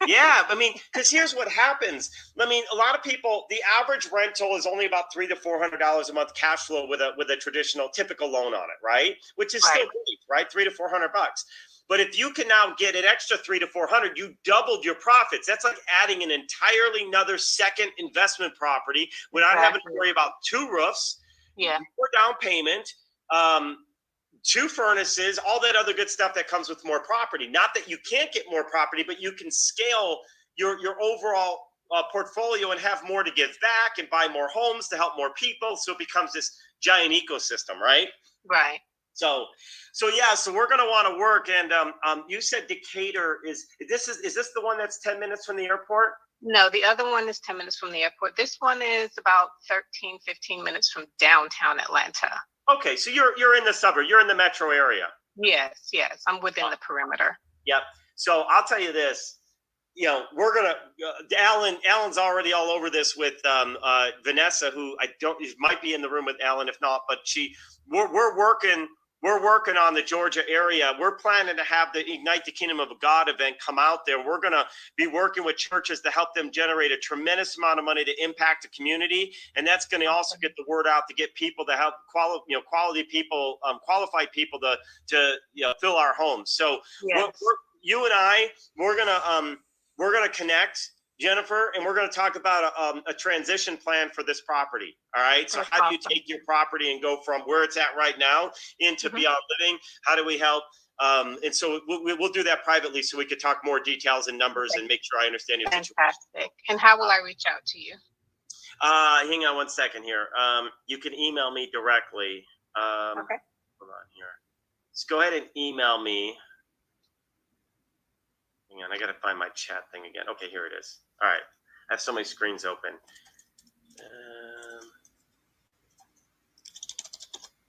Yeah, I mean, because here's what happens. I mean, a lot of people, the average rental is only about $300 to $400 a month cash flow with a traditional typical loan on it, right? Which is still great, right? $300 to $400. But if you can now get an extra $300 to $400, you doubled your profits. That's like adding an entirely another second investment property without having to worry about 2 roofs, 4 down payment, 2 furnaces, all that other good stuff that comes with more property. Not that you can't get more property, but you can scale your overall portfolio and have more to give back and buy more homes to help more people. So it becomes this giant ecosystem, right? Right. So yeah, so we're gonna want to work. And you said Decatur is this the one that's 10 minutes from the airport? No, the other one is 10 minutes from the airport. This one is about 13, 15 minutes from downtown Atlanta. Okay, so you're in the suburb, you're in the metro area. Yes, I'm within the perimeter. Yep. So I'll tell you this, we're gonna Alan's already all over this with Vanessa, who might be in the room with Alan, if not, but we're working on the Georgia area. We're planning to have the Ignite the Kingdom of God event come out there. We're going to be working with churches to help them generate a tremendous amount of money to impact the community. And that's going to also get the word out to get people to help qualified people to fill our homes. So Yes. you and I, we're going to connect, Jennifer, and we're going to talk about a transition plan for this property. All right. So how do you take your property and go from where it's at right now into beyond living? How do we help? And so we'll do that privately so we could talk more details and numbers and make sure I understand your situation. Fantastic. And how will I reach out to you? Hang on one second here. You can email me directly. Okay. Hold on here. Just go ahead and email me. Hang on, I got to find my chat thing again. Okay, here it is. All right. I have so many screens open.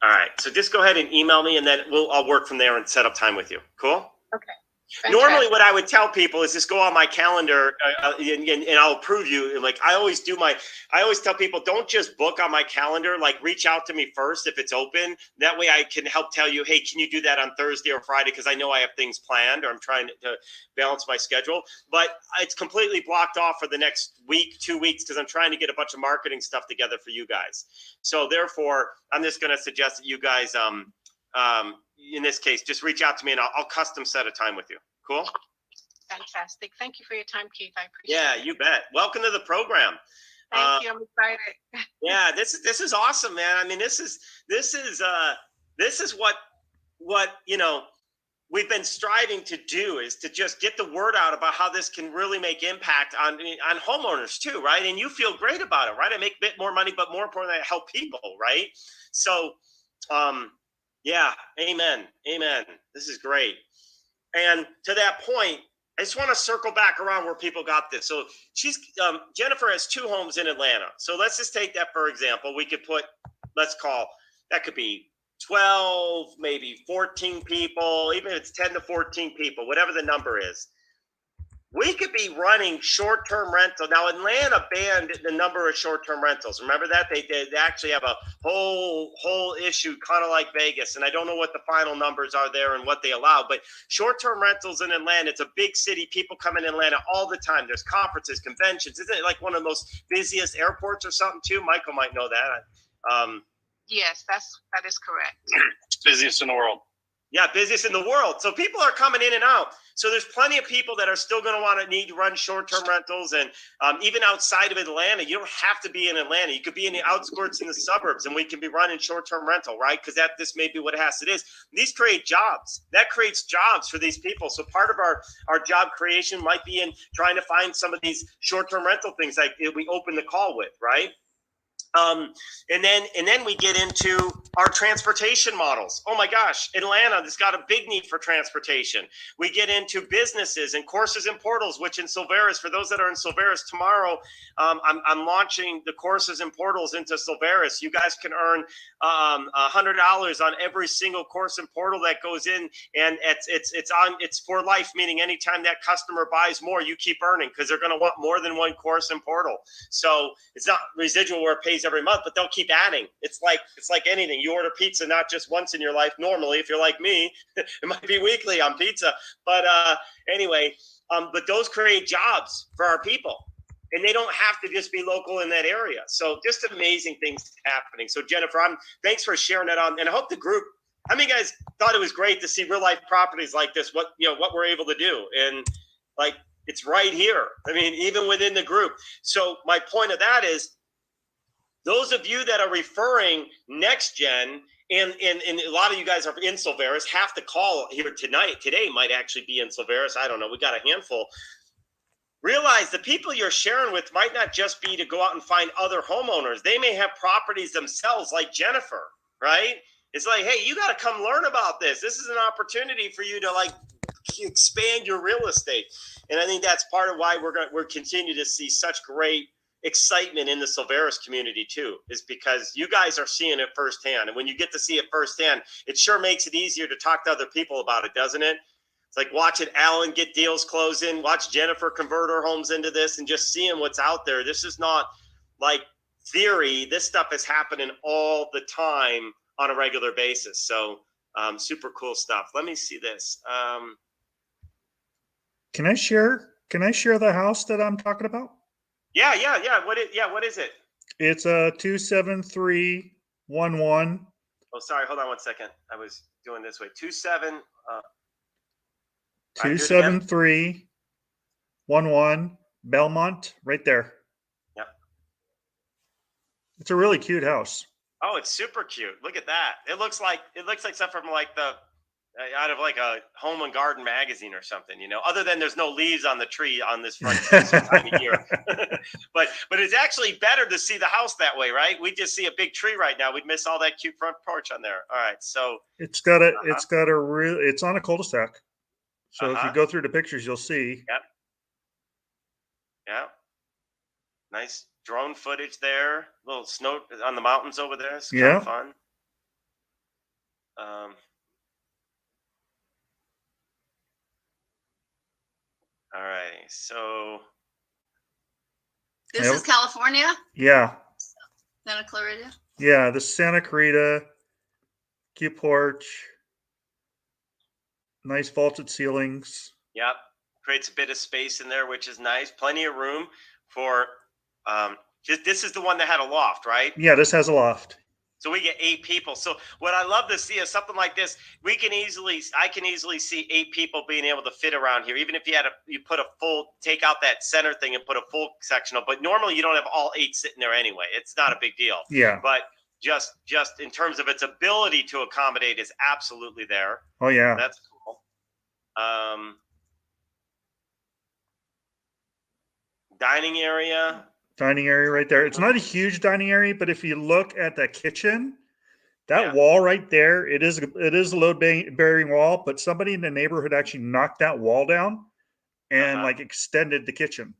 All right. So just go ahead and email me, and then I'll work from there and set up time with you. Cool? Okay. Normally, what I would tell people is just go on my calendar and I'll approve you. And I always tell people, don't just book on my calendar, reach out to me first if it's open. That way I can help tell you, hey, can you do that on Thursday or Friday? Because I know I have things planned or I'm trying to balance my schedule. But it's completely blocked off for the next week, 2 weeks, because I'm trying to get a bunch of marketing stuff together for you guys. So therefore, I'm just going to suggest that you guys in this case, just reach out to me and I'll custom set a time with you. Cool? Fantastic. Thank you for your time, Keith. I appreciate it. Yeah, you bet. Welcome to the program. Thank you. I'm excited. Yeah, this is awesome, man. I mean, this is what we've been striving to do, is to just get the word out about how this can really make impact on homeowners too, right? And you feel great about it, right? I make a bit more money, but more importantly, I help people, right? So, yeah, amen. This is great. And to that point, I just want to circle back around where people got this. So Jennifer has 2 homes in Atlanta. So let's just take that for example. We could put, that could be 12, maybe 14 people, even if it's 10 to 14 people, whatever the number is. We could be running short-term rental. Now, Atlanta banned the number of short-term rentals. Remember that? They actually have a whole issue, kind of like Vegas. And I don't know what the final numbers are there and what they allow. But short-term rentals in Atlanta, it's a big city. People come in Atlanta all the time. There's conferences, conventions. Isn't it like one of the most busiest airports or something too? Michael might know that. Yes, that is correct. It's busiest in the world. Yeah, busiest in the world. So people are coming in and out. So there's plenty of people that are still going to need to run short-term rentals. And even outside of Atlanta, you don't have to be in Atlanta. You could be in the outskirts in the suburbs, and we can be running short-term rental, right? Because this may be what it is. These create jobs. That creates jobs for these people. So part of our job creation might be in trying to find some of these short-term rental things like we open the call with, right? And then we get into our transportation models. Oh my gosh, Atlanta has got a big need for transportation. We get into businesses and courses and portals, which in Silveris, for those that are in Silveris tomorrow, I'm launching the courses and portals into Silveris. You guys can earn $100 on every single course and portal that goes in, and it's for life, meaning anytime that customer buys more, you keep earning, because they're going to want more than one course and portal. So it's not residual where it pays every month, but they'll keep adding. It's like anything. You order pizza not just once in your life. Normally, if you're like me, it might be weekly on pizza. But anyway, but those create jobs for our people, and they don't have to just be local in that area. So just amazing things happening. So Jennifer, thanks for sharing that on, and I hope the group. How many guys thought it was great to see real life properties like this? What we're able to do, and it's right here. I mean, even within the group. So my point of that is, those of you that are referring Next Gen, and a lot of you guys are in Silveris, half the call here today might actually be in Silveris. I don't know. We got a handful. realize the people you're sharing with might not just be to go out and find other homeowners. They may have properties themselves, like Jennifer, right? It's like, hey, you got to come learn about this. This is an opportunity for you to like expand your real estate. And I think that's part of why we're continue to see such great excitement in the Silveris community too, is because you guys are seeing it firsthand. And when you get to see it firsthand, it sure makes it easier to talk to other people about it, doesn't it? It's like watching Alan get deals closing, watch Jennifer convert her homes into this, and just seeing what's out there. This is not like theory. This stuff is happening all the time on a regular basis. So super cool stuff. Let me see this. Can I share the house that I'm talking about? Yeah. What is it? It's a 27311. Oh, sorry. Hold on one second. I was doing this way. 27311 Belmont, right there. Yep. It's a really cute house. Oh, it's super cute. Look at that. It looks like stuff from like the out of like a home and garden magazine or something, you know, other than there's no leaves on the tree on this front time of year. but it's actually better to see the house that way, right? We just see a big tree right now. We'd miss all that cute front porch on there. All right. So it's on a cul-de-sac. So if you go through the pictures, you'll see. Yep. Yeah. Nice drone footage there. Little snow on the mountains over there. It's kind of fun. All right. So this is California? Yeah. Santa Clarita? Yeah, the Santa Clarita, cute porch, nice vaulted ceilings. Yep. Creates a bit of space in there, which is nice. Plenty of room for this is the one that had a loft, right? Yeah, this has a loft. So we get 8 people. So what I love to see is something like this. I can easily see 8 people being able to fit around here. Even if you put a full, take out that center thing and put a full sectional, but normally you don't have all 8 sitting there anyway. It's not a big deal. Yeah. But just in terms of its ability to accommodate is absolutely there. Oh yeah. That's cool. Dining area right there. It's not a huge dining area, but if you look at the kitchen, that wall right there, it is a load bearing wall, but somebody in the neighborhood actually knocked that wall down and like extended the kitchen.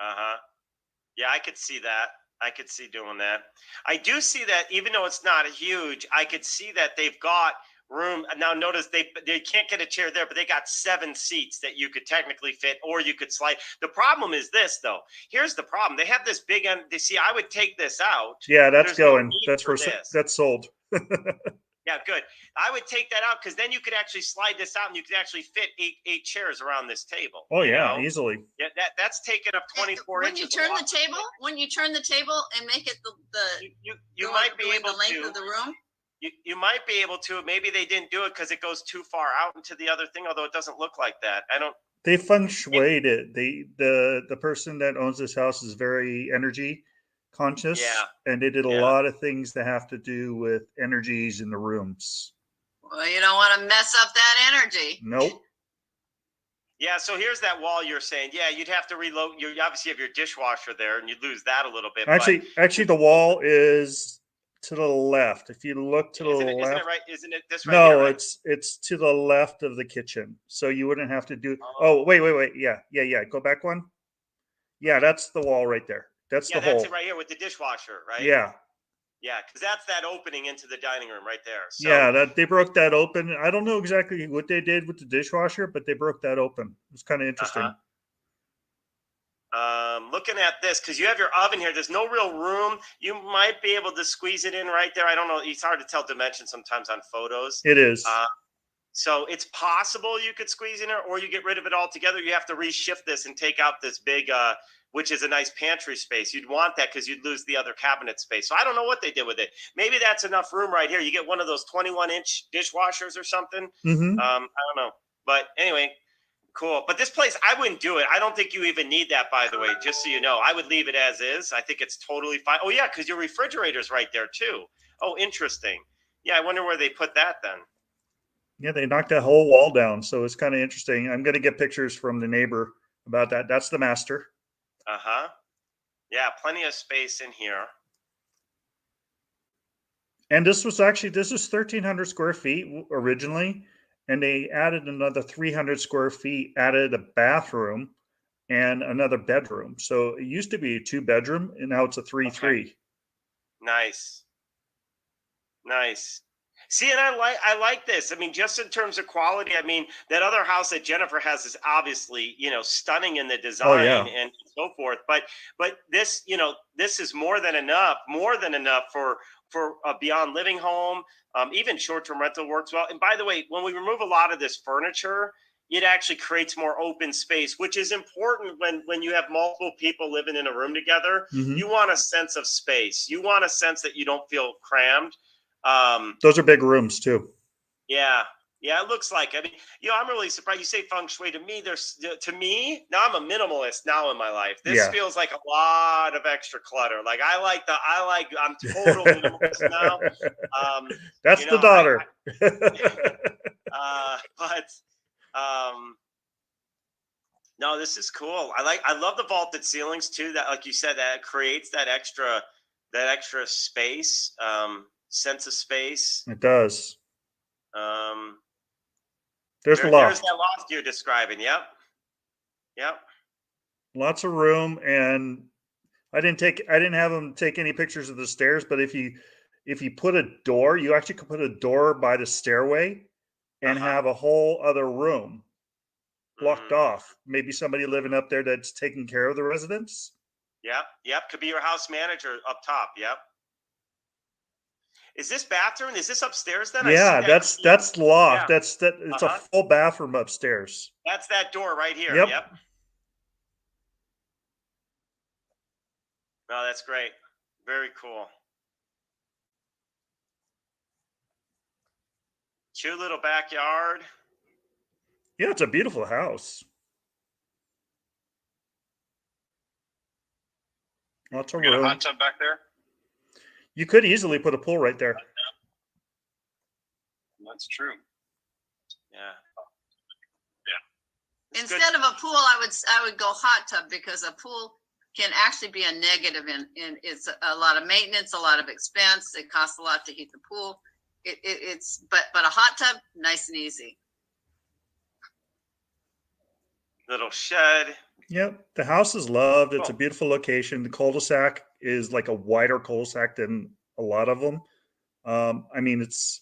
Yeah, I could see that. I could see doing that. I do see that, even though it's not huge, I could see that they've got room. Now notice they can't get a chair there, but they got 7 seats that you could technically fit, or you could slide. The problem is this, though. Here's the problem. They have this big end. See, I would take this out. Yeah, that's going. That's sold. Yeah, good. I would take that out, because then you could actually slide this out and you could actually fit 8 chairs around this table. Oh yeah, easily. Yeah, that's taking up 24 inches. When you turn the table and make it you might be able the length of the room. You might be able to. Maybe they didn't do it because it goes too far out into the other thing, although it doesn't look like that. They feng shuied it. The person that owns this house is very energy conscious. Yeah. And they did a lot of things that have to do with energies in the rooms. Well, you don't want to mess up that energy. Nope. Yeah, so here's that wall you're saying. Yeah, you'd have to reload. You obviously have your dishwasher there, and you'd lose that a little bit. Actually, the wall is to the left. If you look to the left, isn't it right? Isn't it this right? No, here, right? it's to the left of the kitchen, so you wouldn't have to do. Oh, wait. Yeah. Go back one. Yeah, that's the wall right there. That's the hole. That's it right here with the dishwasher, right? Yeah. Yeah, because that's that opening into the dining room right there. So, yeah, they broke that open. I don't know exactly what they did with the dishwasher, but they broke that open. It's kind of interesting. Looking at this, because you have your oven here, there's no real room. You might be able to squeeze it in right there. I don't know. It's hard to tell dimensions sometimes on photos. It is. So it's possible you could squeeze in there, or you get rid of it altogether. You have to reshift this and take out this big, which is a nice pantry space. You'd want that because you'd lose the other cabinet space. So I don't know what they did with it. Maybe that's enough room right here. You get one of those 21-inch dishwashers or something. Mm-hmm. I don't know. But anyway, cool. But this place, I wouldn't do it. I don't think you even need that, by the way, just so you know. I would leave it as is. I think it's totally fine. Oh, yeah, because your refrigerator's right there, too. Oh, interesting. Yeah, I wonder where they put that then. Yeah, they knocked that whole wall down. So it's kind of interesting. I'm going to get pictures from the neighbor about that. That's the master. Uh-huh. Yeah, plenty of space in here. And this was 1,300 square feet originally, and they added another 300 square feet, added a bathroom and another bedroom. So it used to be a 2-bedroom, and now it's a 3-3. Okay. Nice. Nice. See, and I like this. I mean, just in terms of quality, I mean, that other house that Jennifer has is obviously, stunning in the design Oh, yeah. and so forth. But this, this is more than enough for a beyond living home. Even short-term rental works well. And by the way, when we remove a lot of this furniture, it actually creates more open space, which is important when you have multiple people living in a room together. Mhm. You want a sense of space. You want a sense that you don't feel crammed. Those are big rooms too. Yeah, it looks like. I mean, I'm really surprised. You say feng shui. To me, now I'm a minimalist now in my life. This feels like a lot of extra clutter. Like I'm total minimalist now. That's the daughter. No, this is cool. I love the vaulted ceilings too. That, like you said, that creates that extra space, sense of space. It does. There's the loft. There's that loft you're describing. Yep. Lots of room, and I didn't have them take any pictures of the stairs, but if you put a door, you actually could put a door by the stairway and have a whole other room blocked off. Maybe somebody living up there that's taking care of the residents. Yep. Could be your house manager up top. Yep. Is this bathroom? Is this upstairs then? Yeah, that's loft. Yeah. It's a full bathroom upstairs. That's that door right here. Yep. No, that's great. Very cool. Cute little backyard. Yeah, it's a beautiful house. Lots of You got room. a hot tub back there? You could easily put a pool right there. That's true. Yeah. Instead of a pool, I would go hot tub, because a pool can actually be a negative in it's a lot of maintenance, a lot of expense. It costs a lot to heat the pool. But a hot tub, nice and easy. Little shed. Yep. The house is loved. It's a Cool. beautiful location. The cul-de-sac is like a wider cul-de-sac than a lot of them. I mean, it's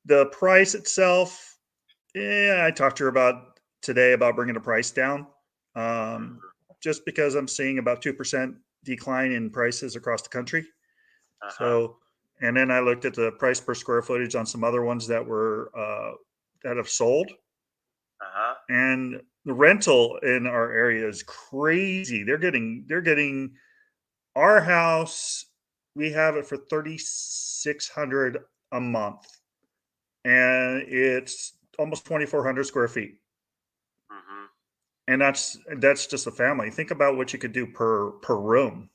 the price itself. Yeah, I talked to her today about bringing the price down. Just because I'm seeing about 2% decline in prices across the country. So, and then I looked at the price per square footage on some other ones that were that have sold. And the rental in our area is crazy. They're getting our house. We have it for $3,600 a month, and it's almost 2,400 square feet. And that's just a family. Think about what you could do per room.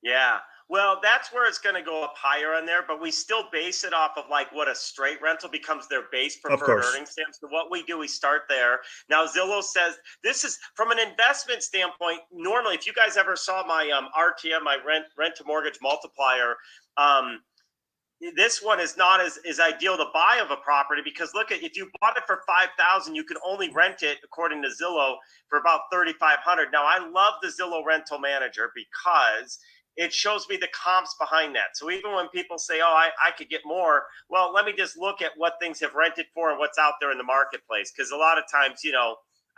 Yeah. Well, that's where it's going to go up higher on there, but we still base it off of like what a straight rental becomes their base preferred earning stamp. So what we do, we start there. Now, Zillow says this is from an investment standpoint. Normally, if you guys ever saw my RTM, my rent to mortgage multiplier, this one is not as ideal to buy of a property, because look at, if you bought it for $5,000, you can only rent it, according to Zillow, for about $3,500. Now, I love the Zillow rental manager because it shows me the comps behind that. So even when people say, oh, I could get more, well, let me just look at what things have rented for and what's out there in the marketplace. Because a lot of times,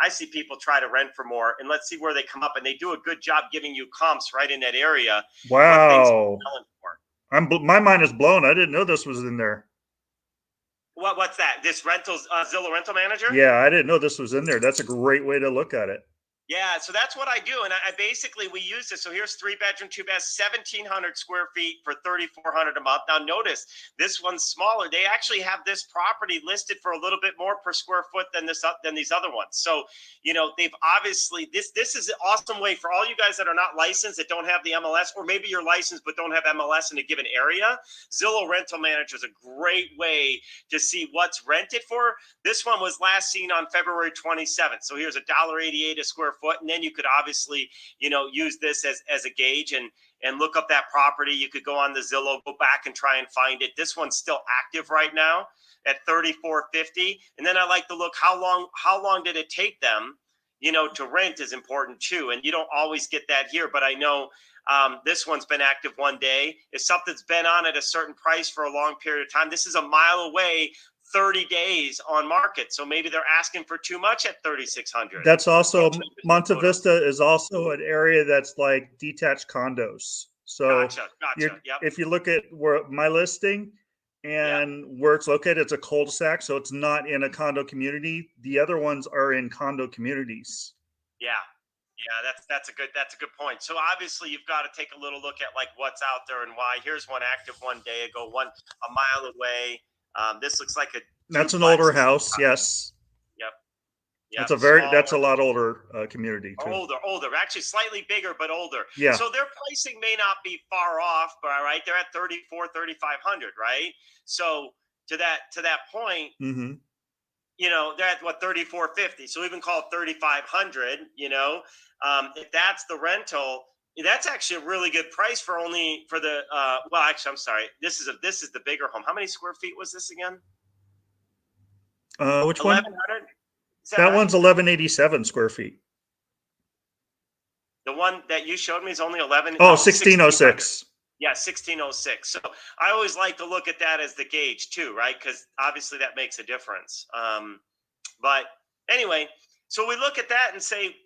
I see people try to rent for more, and let's see where they come up, and they do a good job giving you comps right in that area. Wow. My mind is blown. I didn't know this was in there. What's that? This Zillow rental manager? Yeah, I didn't know this was in there. That's a great way to look at it. Yeah, so that's what I do, and I basically we use this. So here's 3 bedroom, 2 bath, 1,700 square feet for 3,400 a month. Now notice this one's smaller. They actually have this property listed for a little bit more per square foot than these other ones. So they've obviously this is an awesome way for all you guys that are not licensed, that don't have the MLS, or maybe you're licensed but don't have MLS in a given area. Zillow Rental Manager is a great way to see what's rented for. This one was last seen on February 27th. So here's $1.88 a square foot, and then you could obviously use this as a gauge and look up that property. You could go on the Zillow, go back and try and find it. This one's still active right now at 3450. And then I like to look how long did it take them to rent is important too. And you don't always get that here, but I know this one's been active 1 day. If something's been on at a certain price for a long period of time, this is a mile away, 30 days on market. So maybe they're asking for too much at 3,600. That's also, Monte Vista is also an area that's like detached condos. So Gotcha. Yep. if you look at where my listing and where it's located, it's a cul-de-sac. So it's not in a condo community. The other ones are in condo communities. Yeah. That's a good point. So obviously you've got to take a little look at like what's out there and why. Here's one active 1 day ago, a mile away. This looks like that's an older house. Yes. Yep. That's a lot older community too. Older, actually slightly bigger, but older. Yeah. So their pricing may not be far off, but right, they're at 3,500, right? So to that point, they're at what, 3,450. So even call it 3,500. If that's the rental, that's actually a really good price for the. Well, actually, I'm sorry. This is the bigger home. How many square feet was this again? Which one? 1,100. That one's 1,187 square feet. The one that you showed me is only 11. Oh, 1,606. Yeah, 1,606. So I always like to look at that as the gauge too, right? Because obviously that makes a difference. But anyway, so we look at that and say,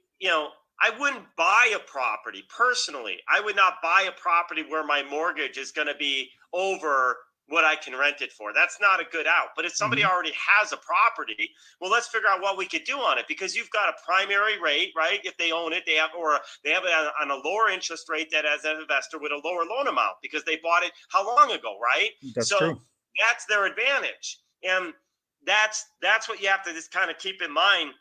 I wouldn't buy a property personally. I would not buy a property where my mortgage is going to be over what I can rent it for. That's not a good out. But if somebody already has a property, well, let's figure out what we could do on it, because you've got a primary rate, right? If they own it, they have it on a lower interest rate that as an investor with a lower loan amount because they bought it how long ago, right? That's true. That's their advantage. And that's what you have to just kind of keep in mind.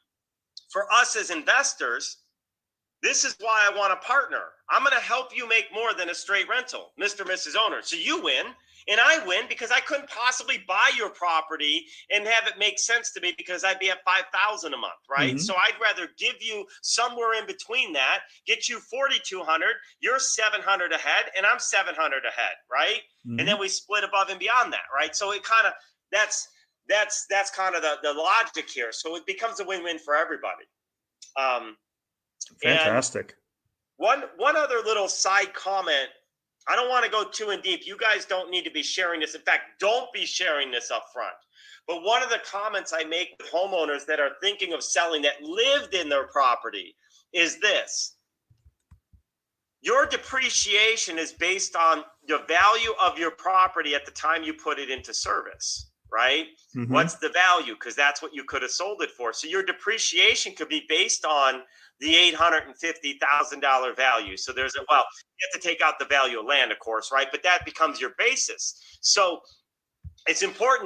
For us as investors, this is why I want a partner. I'm going to help you make more than a straight rental, Mr. and Mrs. Owner. So you win. And I win because I couldn't possibly buy your property and have it make sense to me because I'd be at $5,000 a month, right? So I'd rather give you somewhere in between that, get you 4,200, you're 700 ahead, and I'm 700 ahead, right? And then we split above and beyond that, right? So it kind of that's kind of the logic here. So it becomes a win-win for everybody. Fantastic. One other little side comment. I don't want to go too in deep. You guys don't need to be sharing this. In fact, don't be sharing this up front. But one of the comments I make with homeowners that are thinking of selling that lived in their property is this. Your depreciation is based on the value of your property at the time you put it into service, right? What's the value? Because that's what you could have sold it for. So your depreciation could be based on the $850,000 value. So you have to take out the value of land, of course, right? But that becomes your basis. So it's important to